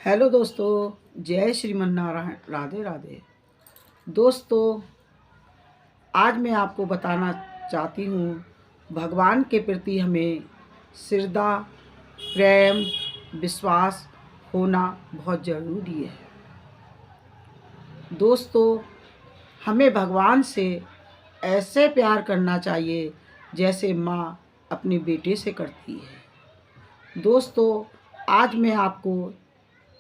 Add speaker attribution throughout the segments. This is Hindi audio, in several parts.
Speaker 1: हेलो दोस्तों, जय श्रीमन नारायण, राधे राधे। दोस्तों, आज मैं आपको बताना चाहती हूँ भगवान के प्रति हमें श्रद्धा, प्रेम, विश्वास होना बहुत ज़रूरी है। दोस्तों, हमें भगवान से ऐसे प्यार करना चाहिए जैसे माँ अपने बेटे से करती है। दोस्तों, आज मैं आपको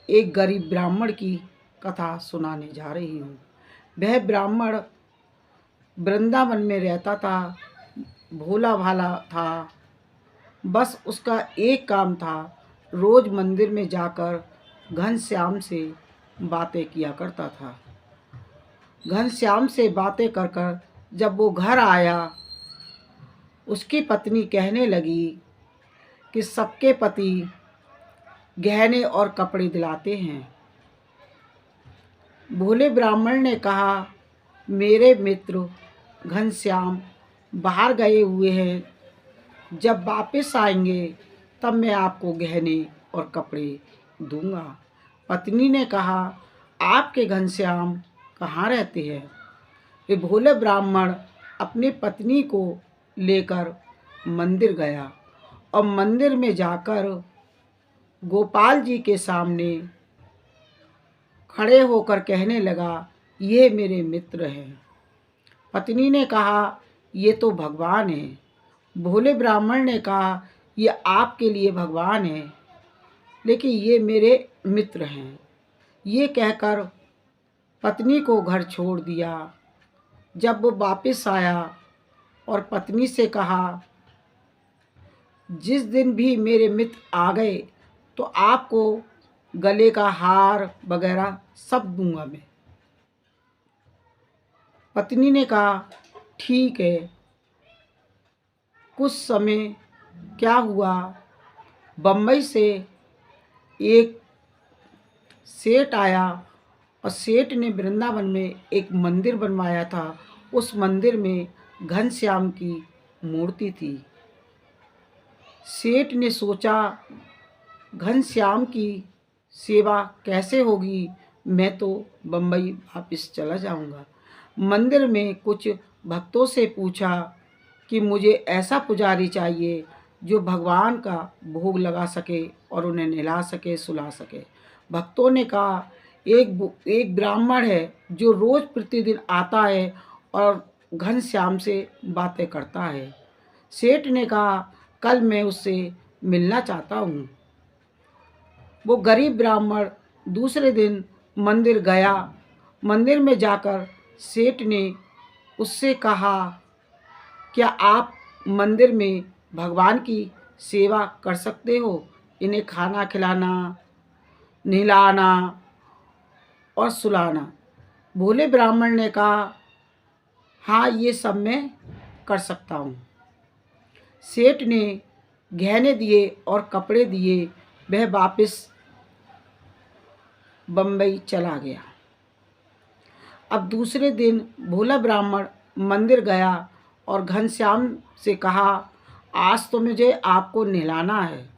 Speaker 1: एक गरीब ब्राह्मण की कथा सुनाने जा रही हूँ। वह ब्राह्मण वृंदावन में रहता था, भोला भाला था। बस उसका एक काम था, रोज मंदिर में जाकर घनश्याम से बातें किया करता था। घनश्याम से बातें कर कर जब वो घर आया, उसकी पत्नी कहने लगी कि सबके पति गहने और कपड़े दिलाते हैं। भोले ब्राह्मण ने कहा, मेरे मित्र घनश्याम बाहर गए हुए हैं, जब वापस आएंगे तब मैं आपको गहने और कपड़े दूंगा। पत्नी ने कहा, आपके घनश्याम कहाँ रहते हैं? वे भोले ब्राह्मण अपनी पत्नी को लेकर मंदिर गया और मंदिर में जाकर गोपाल जी के सामने खड़े होकर कहने लगा, ये मेरे मित्र हैं। पत्नी ने कहा, ये तो भगवान है। भोले ब्राह्मण ने कहा, ये आपके लिए भगवान है, लेकिन ये मेरे मित्र हैं। ये कहकर पत्नी को घर छोड़ दिया। जब वो वापस आया और पत्नी से कहा, जिस दिन भी मेरे मित्र आ गए तो आपको गले का हार वगैरह सब दूंगा मैं। पत्नी ने कहा, ठीक है। कुछ समय क्या हुआ, बम्बई से एक सेठ आया और सेठ ने वृंदावन में एक मंदिर बनवाया था। उस मंदिर में घनश्याम की मूर्ति थी। सेठ ने सोचा, घनश्याम की सेवा कैसे होगी, मैं तो बम्बई वापस चला जाऊंगा। मंदिर में कुछ भक्तों से पूछा कि मुझे ऐसा पुजारी चाहिए जो भगवान का भोग लगा सके और उन्हें नहला सके, सुला सके। भक्तों ने कहा, एक ब्राह्मण है जो रोज प्रतिदिन आता है और घनश्याम से बातें करता है। सेठ ने कहा, कल मैं उससे मिलना चाहता हूँ। वो गरीब ब्राह्मण दूसरे दिन मंदिर गया। मंदिर में जाकर सेठ ने उससे कहा, क्या आप मंदिर में भगवान की सेवा कर सकते हो? इन्हें खाना खिलाना, नहलाना और सुलाना। भोले ब्राह्मण ने कहा, हाँ, ये सब मैं कर सकता हूँ। सेठ ने गहने दिए और कपड़े दिए। वह वापस बम्बई चला गया। अब दूसरे दिन भोला ब्राह्मण मंदिर गया और घनश्याम से कहा, आज तो मुझे आपको नहलाना है।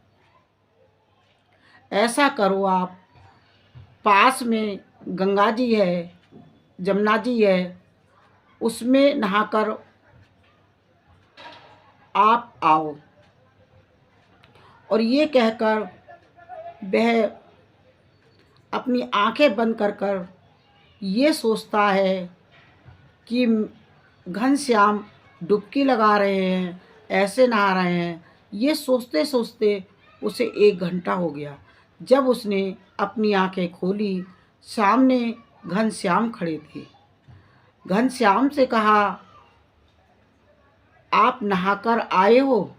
Speaker 1: ऐसा करो, आप पास में गंगा जी है, जमुना जी है, उसमें नहाकर आप आओ। और ये कहकर वह अपनी आंखें बंद कर कर ये सोचता है कि घनश्याम डुबकी लगा रहे हैं, ऐसे नहा रहे हैं। ये सोचते सोचते उसे 1 घंटा हो गया। जब उसने अपनी आंखें खोली, सामने घनश्याम खड़े थे। घनश्याम से कहा, आप नहाकर आए हो?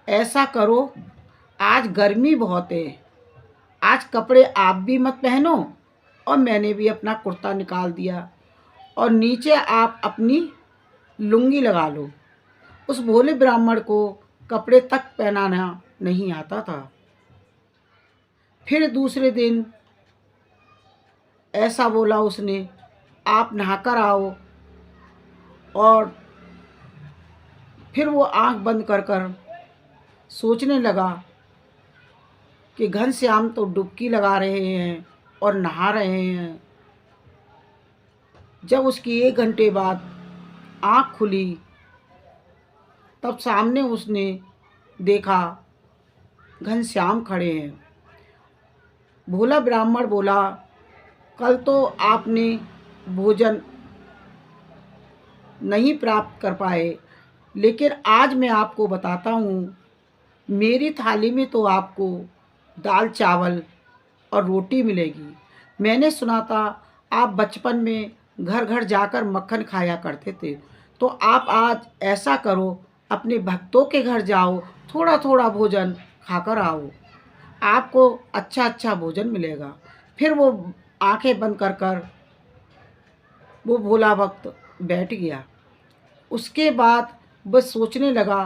Speaker 1: ऐसा करो, आज गर्मी बहुत है, आज कपड़े आप भी मत पहनो और मैंने भी अपना कुर्ता निकाल दिया और नीचे आप अपनी लुंगी लगा लो। उस भोले ब्राह्मण को कपड़े तक पहनाना नहीं आता था। फिर दूसरे दिन ऐसा बोला उसने, आप नहाकर आओ। और फिर वो आंख बंद कर कर सोचने लगा कि घनश्याम तो डुबकी लगा रहे हैं और नहा रहे हैं। जब उसकी 1 घंटे बाद आँख खुली तब सामने उसने देखा घनश्याम खड़े हैं। भोला ब्राह्मण बोला, कल तो आपने भोजन नहीं प्राप्त कर पाए, लेकिन आज मैं आपको बताता हूँ, मेरी थाली में तो आपको दाल चावल और रोटी मिलेगी। मैंने सुना था आप बचपन में घर घर जाकर मक्खन खाया करते थे, तो आप आज ऐसा करो, अपने भक्तों के घर जाओ, थोड़ा थोड़ा भोजन खाकर आओ, आपको अच्छा अच्छा भोजन मिलेगा। फिर वो आंखें बंद कर कर वो भोला भक्त बैठ गया। उसके बाद बस सोचने लगा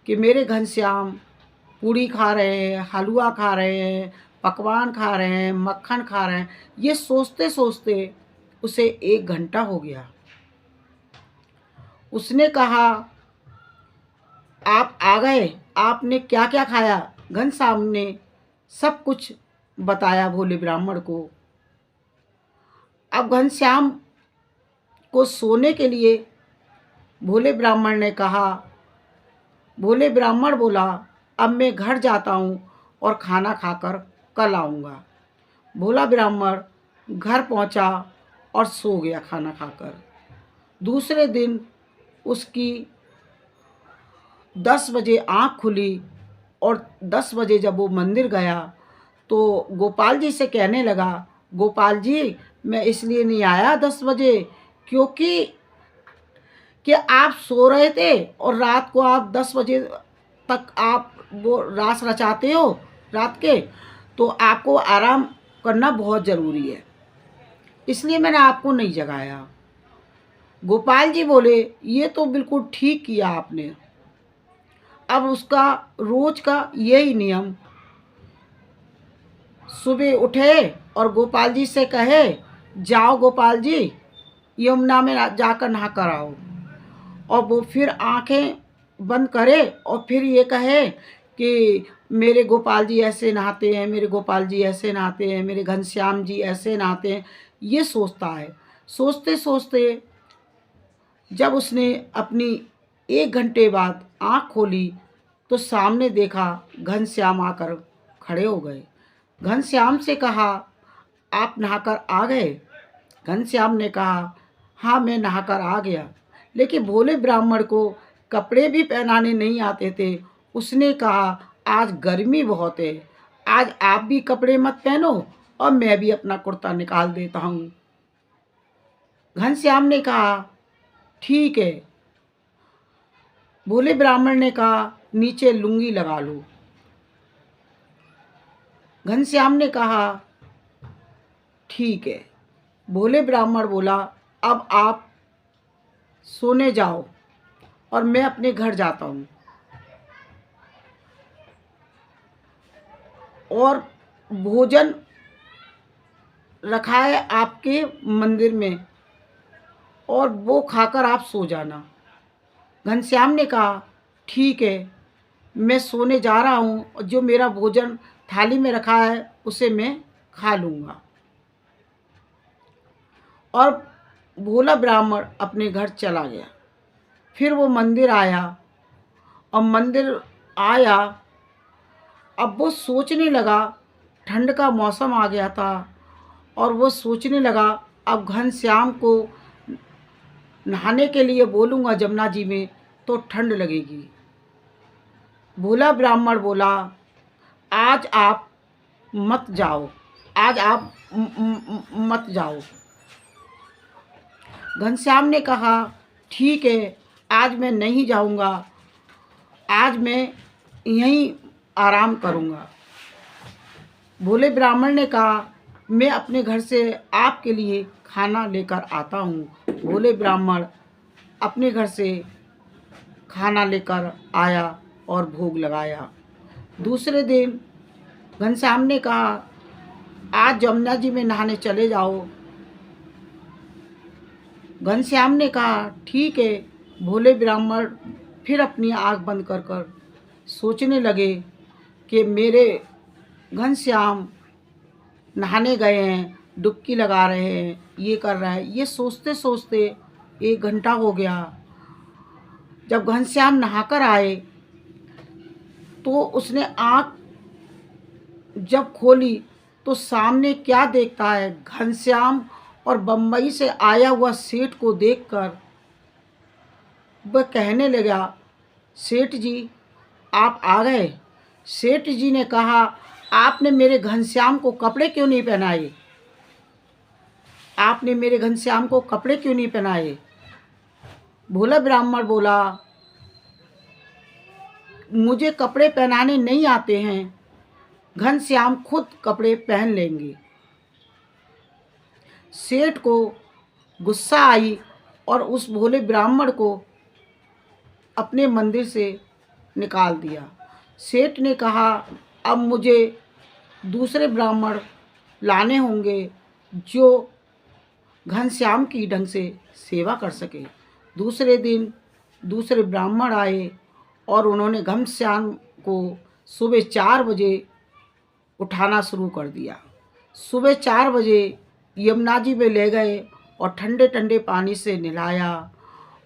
Speaker 1: कि मेरे घनश्याम पूड़ी खा रहे हैं, हलवा खा रहे हैं, पकवान खा रहे हैं, मक्खन खा रहे हैं। ये सोचते सोचते उसे 1 घंटा हो गया। उसने कहा, आप आ गए, आपने क्या क्या खाया? घनश्याम ने सब कुछ बताया भोले ब्राह्मण को। अब घनश्याम को सोने के लिए भोले ब्राह्मण ने कहा। भोले ब्राह्मण बोला, अब मैं घर जाता हूँ और खाना खाकर कल आऊँगा। भोला ब्राह्मण घर पहुँचा और सो गया खाना खाकर। दूसरे दिन उसकी 10 बजे आँख खुली और 10 बजे जब वो मंदिर गया तो गोपाल जी से कहने लगा, गोपाल जी मैं इसलिए नहीं आया 10 बजे क्योंकि आप सो रहे थे और रात को आप 10 बजे तक आप वो रास रचाते हो रात के, तो आपको आराम करना बहुत ज़रूरी है, इसलिए मैंने आपको नहीं जगाया। गोपाल जी बोले, ये तो बिल्कुल ठीक किया आपने। अब उसका रोज का यही नियम, सुबह उठे और गोपाल जी से कहे, जाओ गोपाल जी यमुना में जाकर नहा कर आओ, और वो फिर आंखें बंद करे और फिर ये कहे कि मेरे गोपाल जी ऐसे नहाते हैं, मेरे गोपाल जी ऐसे नहाते हैं, मेरे घनश्याम जी ऐसे नहाते हैं। ये सोचता है। सोचते सोचते जब उसने अपनी 1 घंटे बाद आँख खोली तो सामने देखा घनश्याम आकर खड़े हो गए। घनश्याम से कहा, आप नहाकर आ गए? घनश्याम ने कहा, हाँ मैं नहाकर आ गया। लेकिन भोले ब्राह्मण को कपड़े भी पहनाने नहीं आते थे। उसने कहा, आज गर्मी बहुत है, आज आप भी कपड़े मत पहनो और मैं भी अपना कुर्ता निकाल देता हूँ। घनश्याम ने कहा, ठीक है। भोले ब्राह्मण ने कहा, नीचे लुंगी लगा लो। घनश्याम ने कहा, ठीक है। भोले ब्राह्मण बोला, अब आप सोने जाओ और मैं अपने घर जाता हूँ। और भोजन रखा है आपके मंदिर में और वो खाकर आप सो जाना। घनश्याम ने कहा, ठीक है, मैं सोने जा रहा हूँ, जो मेरा भोजन थाली में रखा है उसे मैं खा लूँगा। और भोला ब्राह्मण अपने घर चला गया। फिर वो मंदिर आया और मंदिर आया। अब वो सोचने लगा, ठंड का मौसम आ गया था और वो सोचने लगा, अब घनश्याम को नहाने के लिए बोलूँगा जमुना जी में तो ठंड लगेगी। भोला ब्राह्मण बोला, आज आप मत जाओ, आज आप मत जाओ। घनश्याम ने कहा, ठीक है, आज मैं नहीं जाऊँगा, आज मैं यहीं आराम करूँगा। भोले ब्राह्मण ने कहा, मैं अपने घर से आपके लिए खाना लेकर आता हूँ। भोले ब्राह्मण अपने घर से खाना लेकर आया और भोग लगाया। दूसरे दिन घनश्याम ने कहा, आज जमुना जी में नहाने चले जाओ। घनश्याम ने कहा, ठीक है। भोले ब्राह्मण फिर अपनी आँख बंद कर कर सोचने लगे कि मेरे घनश्याम नहाने गए हैं, डुबकी लगा रहे हैं, ये कर रहा है। ये सोचते सोचते 1 घंटा हो गया। जब घनश्याम नहाकर आए तो उसने आँख जब खोली तो सामने क्या देखता है, घनश्याम और बम्बई से आया हुआ सेठ को देखकर वह कहने लगा, सेठ जी आप आ गए। सेठ जी ने कहा, आपने मेरे घनश्याम को कपड़े क्यों नहीं पहनाए? आपने मेरे घनश्याम को कपड़े क्यों नहीं पहनाए? भोला ब्राह्मण बोला, मुझे कपड़े पहनाने नहीं आते हैं, घनश्याम खुद कपड़े पहन लेंगे। सेठ को गुस्सा आई और उस भोले ब्राह्मण को अपने मंदिर से निकाल दिया। सेठ ने कहा, अब मुझे दूसरे ब्राह्मण लाने होंगे जो घनश्याम की ढंग से सेवा कर सके। दूसरे दिन दूसरे ब्राह्मण आए और उन्होंने घनश्याम को सुबह 4 बजे उठाना शुरू कर दिया। सुबह 4 बजे यमुना जी में ले गए और ठंडे ठंडे पानी से नहलाया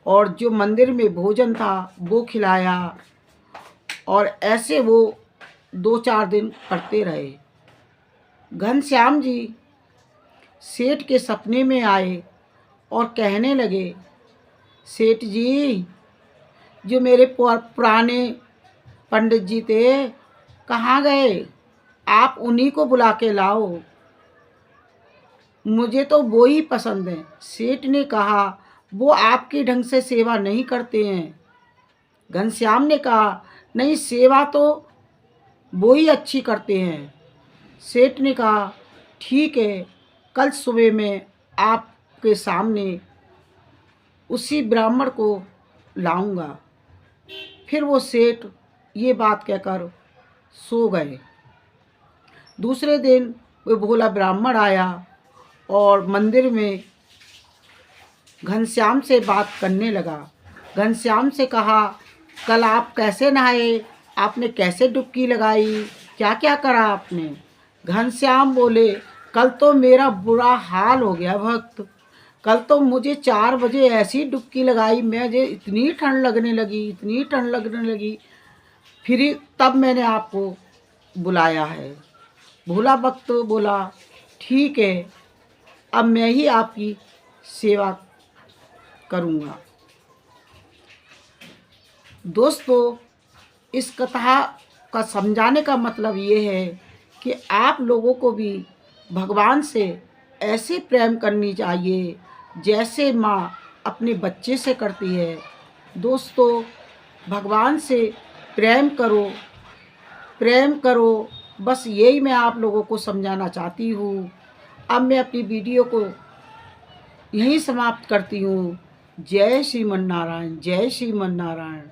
Speaker 1: और जो मंदिर में भोजन था वो खिलाया और ऐसे वो 2-4 दिन करते रहे। घनश्याम जी सेठ के सपने में आए और कहने लगे, सेठ जी जो मेरे पुराने पंडित जी थे कहाँ गए? आप उन्हीं को बुला के लाओ, मुझे तो वो ही पसंद है। सेठ ने कहा, वो आपकी ढंग से सेवा नहीं करते हैं। घनश्याम ने कहा, नहीं सेवा तो वो ही अच्छी करते हैं। सेठ ने कहा, ठीक है, कल सुबह मैं आपके सामने उसी ब्राह्मण को लाऊंगा। फिर वो सेठ ये बात कहकर सो गए। दूसरे दिन वो भोला ब्राह्मण आया और मंदिर में घनश्याम से बात करने लगा। घनश्याम से कहा, कल आप कैसे नहाए? आपने कैसे डुबकी लगाई? क्या क्या करा आपने? घनश्याम बोले, कल तो मेरा बुरा हाल हो गया भक्त। कल तो मुझे 4 बजे ऐसी डुबकी लगाई, मुझे इतनी ठंड लगने लगी, इतनी ठंड लगने लगी, फिर तब मैंने आपको बुलाया है। भोला भक्त बोला, ठीक है, अब मैं ही आपकी सेवा करूँगा। दोस्तों, इस कथा का समझाने का मतलब ये है कि आप लोगों को भी भगवान से ऐसे प्रेम करनी चाहिए जैसे माँ अपने बच्चे से करती है। दोस्तों, भगवान से प्रेम करो, प्रेम करो, बस यही मैं आप लोगों को समझाना चाहती हूँ। अब मैं अपनी वीडियो को यहीं समाप्त करती हूँ। जय श्रीमन नारायण, जय श्रीमन नारायण।